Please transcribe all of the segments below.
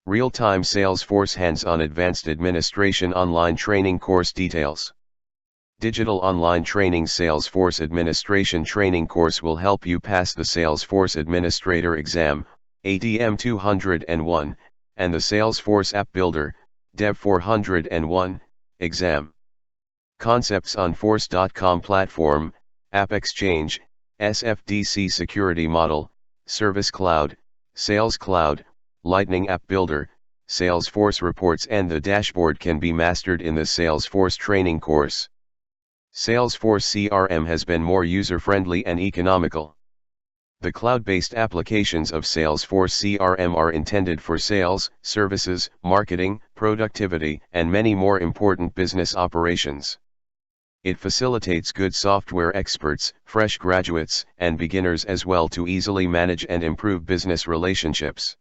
Real-time Salesforce hands-on advanced administration online training course details. Digital online training Salesforce administration training course will help you pass the Salesforce Administrator exam, ATM 201, and the Salesforce App Builder, Dev 401, exam. Concepts on Force.com platform, App Exchange, SFDC security model, Service Cloud, Sales Cloud, Lightning App Builder, Salesforce reports and the dashboard can be mastered in the Salesforce training course. Salesforce CRM has been more user-friendly and economical. The cloud-based applications of Salesforce CRM are intended for sales, services, marketing, productivity, and many more important business operations. It facilitates good software experts, fresh graduates, and beginners as well to easily manage and improve business relationships.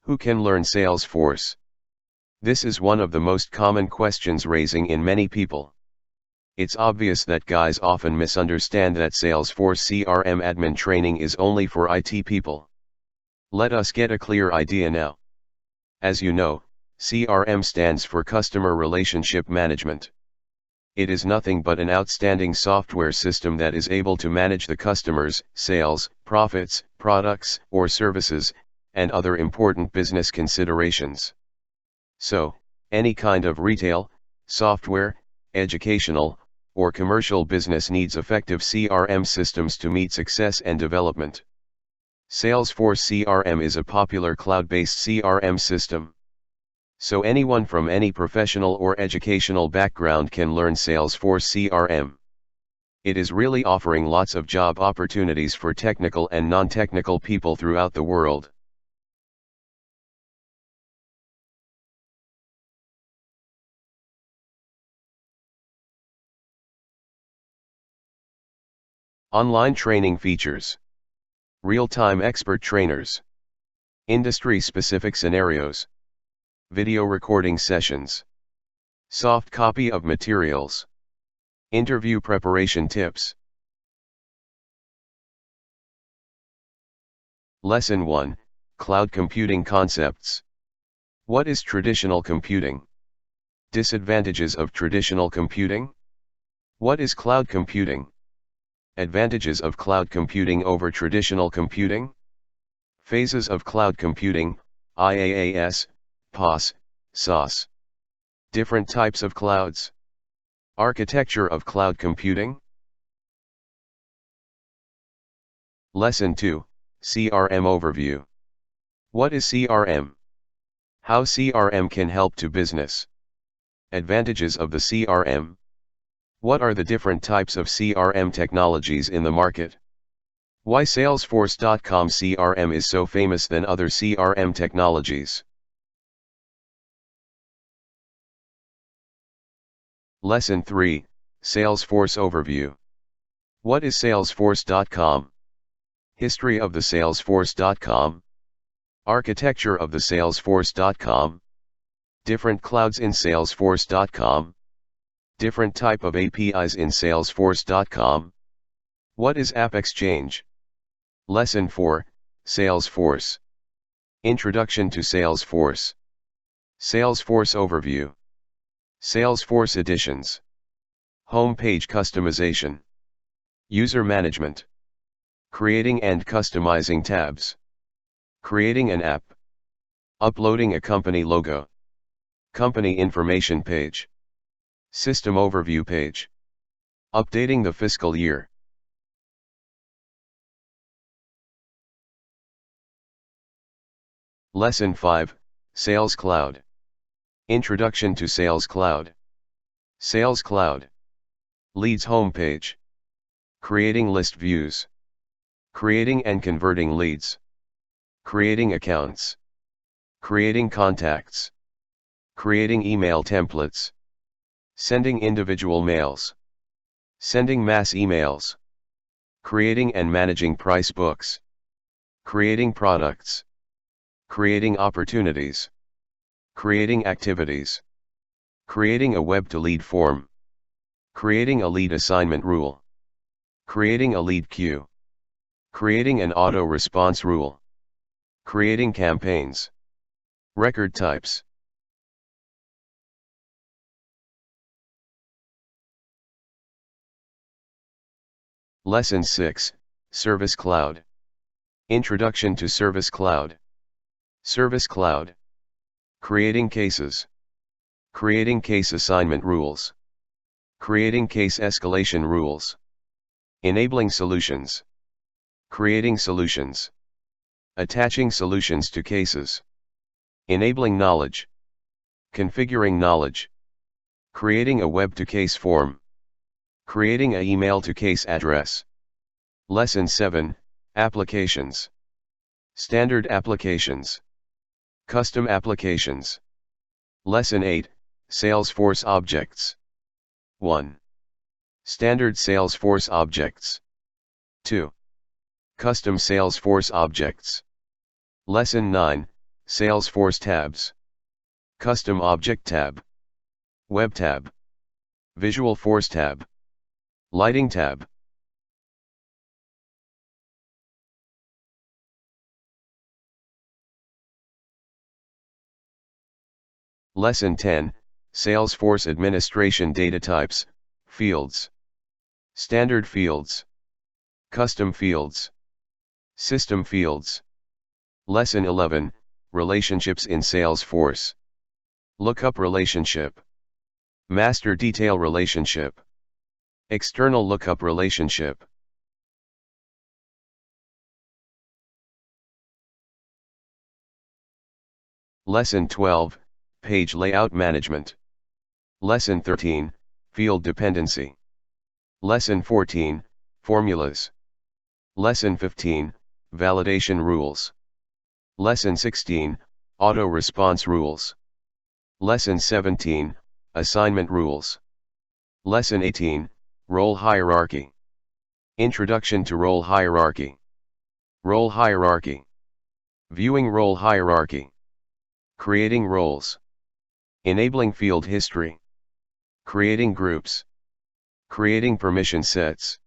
Who can learn Salesforce? This is one of the most common questions raising in many people. It's obvious that guys often misunderstand that Salesforce CRM admin training is only for IT people. Let us get a clear idea now. As you know, CRM stands for Customer Relationship Management. It is nothing but an outstanding software system that is able to manage the customers, sales, profits, products, or services, and other important business considerations. So, any kind of retail, software, educational, or commercial business needs effective CRM systems to meet success and development. Salesforce CRM is a popular cloud-based CRM system. So anyone from any professional or educational background can learn Salesforce CRM. It is really offering lots of job opportunities for technical and non-technical people throughout the world. Online training features. Real-time expert trainers. Industry-specific scenarios. Video recording sessions. Soft copy of materials. Interview preparation tips. Lesson 1, Cloud Computing Concepts. What is traditional computing? Disadvantages of traditional computing? What is cloud computing? Advantages of cloud computing over traditional computing? Phases of cloud computing, IaaS, PaaS, SaaS. Different types of clouds. Architecture of cloud computing. Lesson 2, CRM Overview. What is CRM? How CRM can help to business. Advantages of the CRM. What are the different types of CRM technologies in the market? Why Salesforce.com CRM is so famous than other CRM technologies. Lesson 3, Salesforce Overview. What is Salesforce.com? History of the Salesforce.com. Architecture of the Salesforce.com. Different clouds in Salesforce.com. Different type of APIs in Salesforce.com. What is App Exchange? Lesson 4, Salesforce. Introduction to Salesforce. Salesforce Overview. Salesforce Editions. Home page customization. User management. Creating and customizing tabs. Creating an app. Uploading a company logo. Company information page. System overview page. Updating the fiscal year. Lesson 5, Sales Cloud. Introduction to Sales Cloud. Sales Cloud. Leads homepage. Creating list views. Creating and converting leads. Creating accounts. Creating contacts. Creating email templates. Sending individual mails. Sending mass emails. Creating and managing price books. Creating products. Creating opportunities. Creating activities. Creating a web-to-lead form. Creating a lead assignment rule. Creating a lead queue. Creating an auto response rule. Creating campaigns. Record types. Lesson 6, Service Cloud. Introduction to Service Cloud. Service Cloud. Creating cases. Creating case assignment rules. Creating case escalation rules. Enabling solutions. Creating solutions. Attaching solutions to cases. Enabling knowledge. Configuring knowledge. Creating a web-to-case form. Creating an email-to-case address. Lesson 7, Applications. Standard applications. Custom applications. Lesson 8, Salesforce objects. 1. Standard Salesforce objects. 2. Custom Salesforce objects. Lesson 9, Salesforce tabs. Custom object tab. Web tab. Visual Force tab. Lighting tab. Lesson 10, Salesforce administration data types, fields. Standard fields. Custom fields. System fields. Lesson 11, Relationships in Salesforce. Lookup relationship. Master detail relationship. External lookup relationship. Lesson 12, Page layout management. Lesson 13, Field dependency. Lesson 14, Formulas. Lesson 15, Validation rules. Lesson 16, Auto response rules. Lesson 17, Assignment rules. Lesson 18, Role hierarchy. Introduction to role hierarchy. Role hierarchy. Viewing role hierarchy. Creating roles. Enabling field history. Creating groups. Creating permission sets.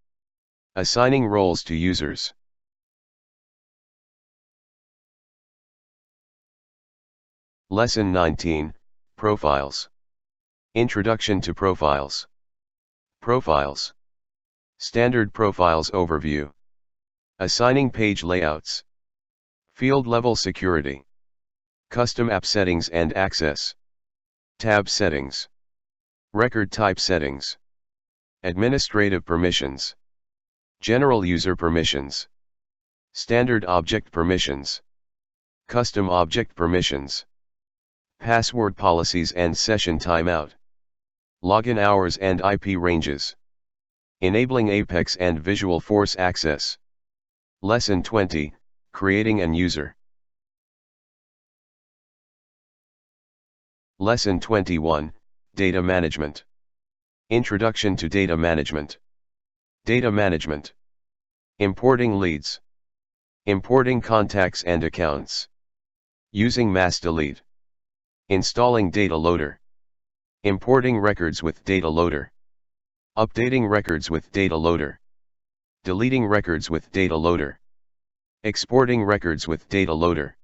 Assigning roles to users. Lesson 19, Profiles. Introduction to profiles. Profiles. Standard profiles overview. Assigning page layouts. Field level security. Custom app settings and access. Tab settings. Record type settings. Administrative permissions. General user permissions. Standard object permissions. Custom object permissions. Password policies and session timeout. Login hours and IP ranges. Enabling Apex and Visual Force access. Lesson 20, Creating an user. Lesson 21, Data management. Introduction to data management. Data management. Importing leads. Importing contacts and accounts. Using mass delete. Installing data loader. Importing records with data loader. Updating records with data loader. Deleting records with data loader. Exporting records with data loader.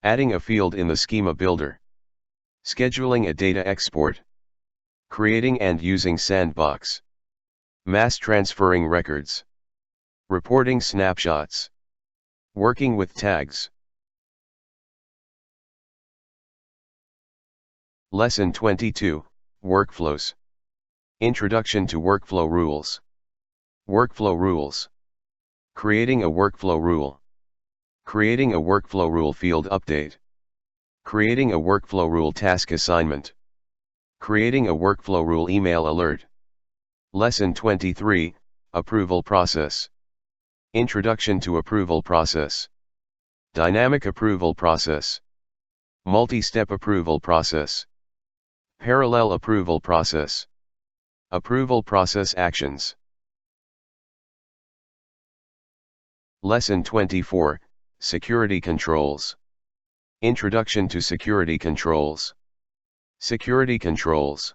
Adding a field in the schema builder. Scheduling a data export. Creating and using sandbox. Mass transferring records. Reporting snapshots. Working with tags. Lesson 22, Workflows. Introduction to workflow rules. Workflow rules. Creating a workflow rule. Creating a workflow rule field update. Creating a workflow rule task assignment. Creating a workflow rule email alert. Lesson 23, Approval process. Introduction to approval process. Dynamic approval process. Multi-step approval process. Parallel approval process. Approval process actions. Lesson 24, Security controls. Introduction to security controls. Security controls.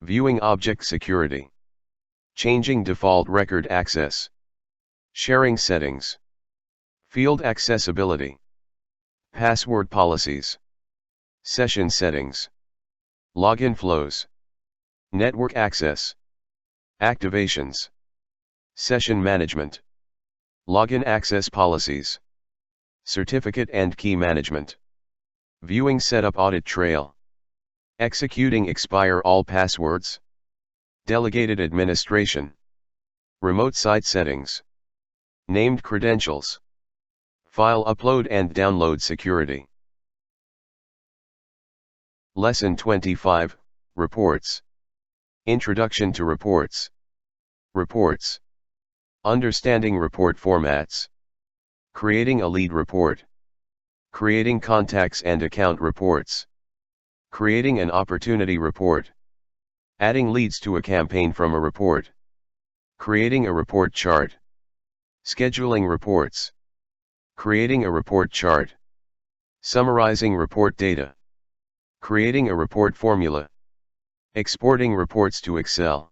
Viewing object security. Changing default record access. Sharing settings. Field accessibility. Password policies. Session settings. Login flows. Network access. Activations. Session management. Login access policies. Certificate and key management. Viewing setup audit trail. Executing expire all passwords. Delegated administration. Remote site settings. Named credentials. File upload and download security. Lesson 25, Reports. Introduction to reports. Reports. Understanding report formats. Creating a lead report. Creating contacts and account reports. Creating an opportunity report. Adding leads to a campaign from a report. Creating a report chart. Scheduling reports. Creating a report chart. Summarizing report data. Creating a report formula. Exporting reports to Excel.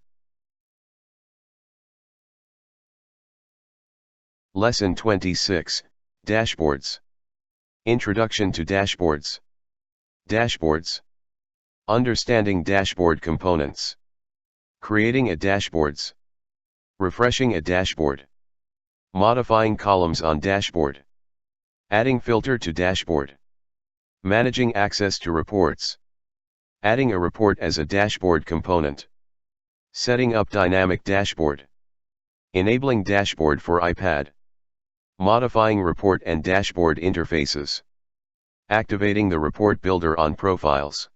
Lesson 26, Dashboards. Introduction to dashboards. Dashboards. Understanding dashboard components. Creating a dashboards. Refreshing a dashboard. Modifying columns on dashboard. Adding filter to dashboard. Managing access to reports. Adding a report as a dashboard component. Setting up dynamic dashboard. Enabling dashboard for iPad. Modifying report and dashboard interfaces. Activating the report builder on profiles.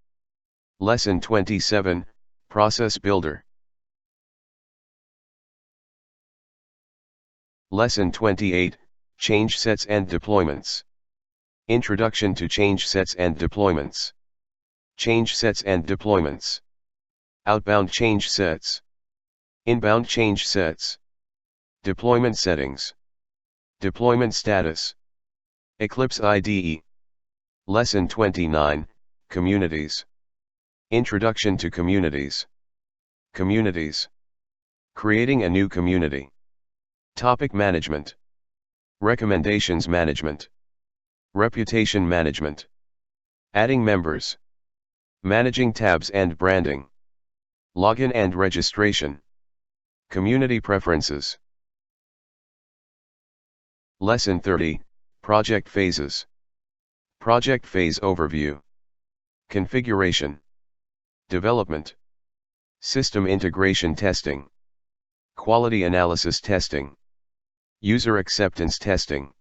Lesson 27, Process Builder. Lesson 28, Change Sets and Deployments. Introduction to Change Sets and Deployments. Change Sets and Deployments. Outbound Change Sets. Inbound Change Sets. Deployment Settings. Deployment Status. Eclipse IDE. Lesson 29, Communities. Introduction to Communities. Communities. Creating a new community. Topic Management. Recommendations Management. Reputation Management. Adding members. Managing tabs and branding. Login and registration. Community preferences. Lesson 30, Project Phases. Project Phase Overview. Configuration. Development. System Integration Testing. Quality Analysis Testing. User Acceptance Testing.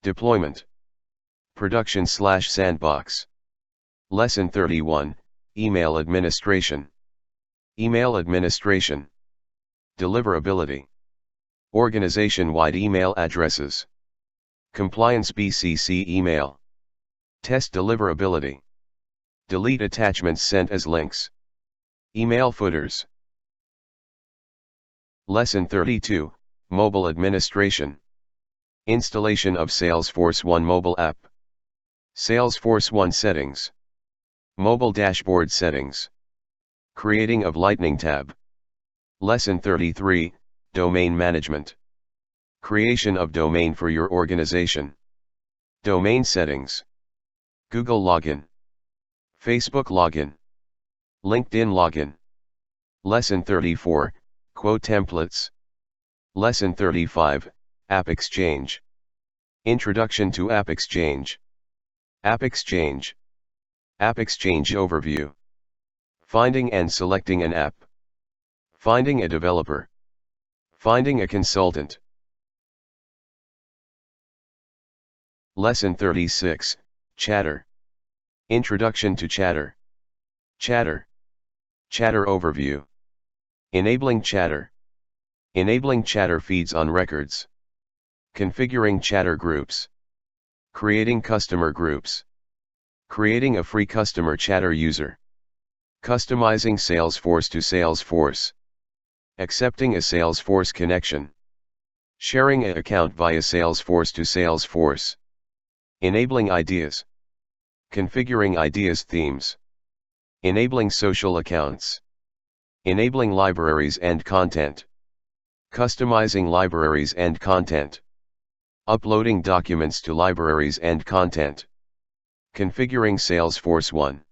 Deployment. Production/sandbox. Lesson 31, Email Administration. Email Administration. Deliverability. Organization-wide email addresses. Compliance BCC email. Test deliverability. Delete attachments sent as links. Email footers. Lesson 32, Mobile Administration. Installation of Salesforce 1 mobile app. Salesforce 1 settings. Mobile dashboard settings. Creating of Lightning tab. Lesson 33, Domain Management. Creation of domain for your organization. Domain settings. Google login. Facebook login. LinkedIn login. Lesson 34, Quote Templates. Lesson 35, App Exchange. Introduction to App Exchange. App Exchange. App Exchange Overview. Finding and selecting an app. Finding a developer. Finding a consultant. Lesson 36, Chatter. Introduction to Chatter. Chatter. Chatter Overview. Enabling Chatter. Enabling Chatter feeds on records. Configuring Chatter groups. Creating customer groups. Creating a free customer Chatter user. Customizing Salesforce to Salesforce. Accepting a Salesforce connection. Sharing an account via Salesforce to Salesforce. Enabling ideas. Configuring ideas themes. Enabling social accounts. Enabling libraries and content. Customizing libraries and content. Uploading documents to libraries and content. Configuring Salesforce 1.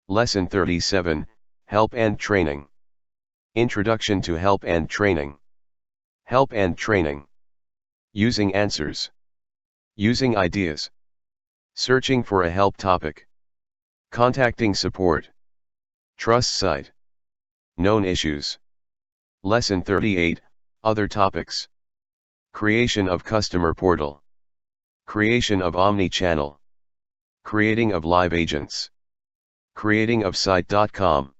Lesson 37, Help and Training. Introduction to Help and Training. Help and Training. Using answers. Using ideas. Searching for a help topic. Contacting support. Trust site. Known issues. Lesson 38, Other topics. Creation of customer portal. Creation of omni-channel. Creating of live agents. Creating of site.com.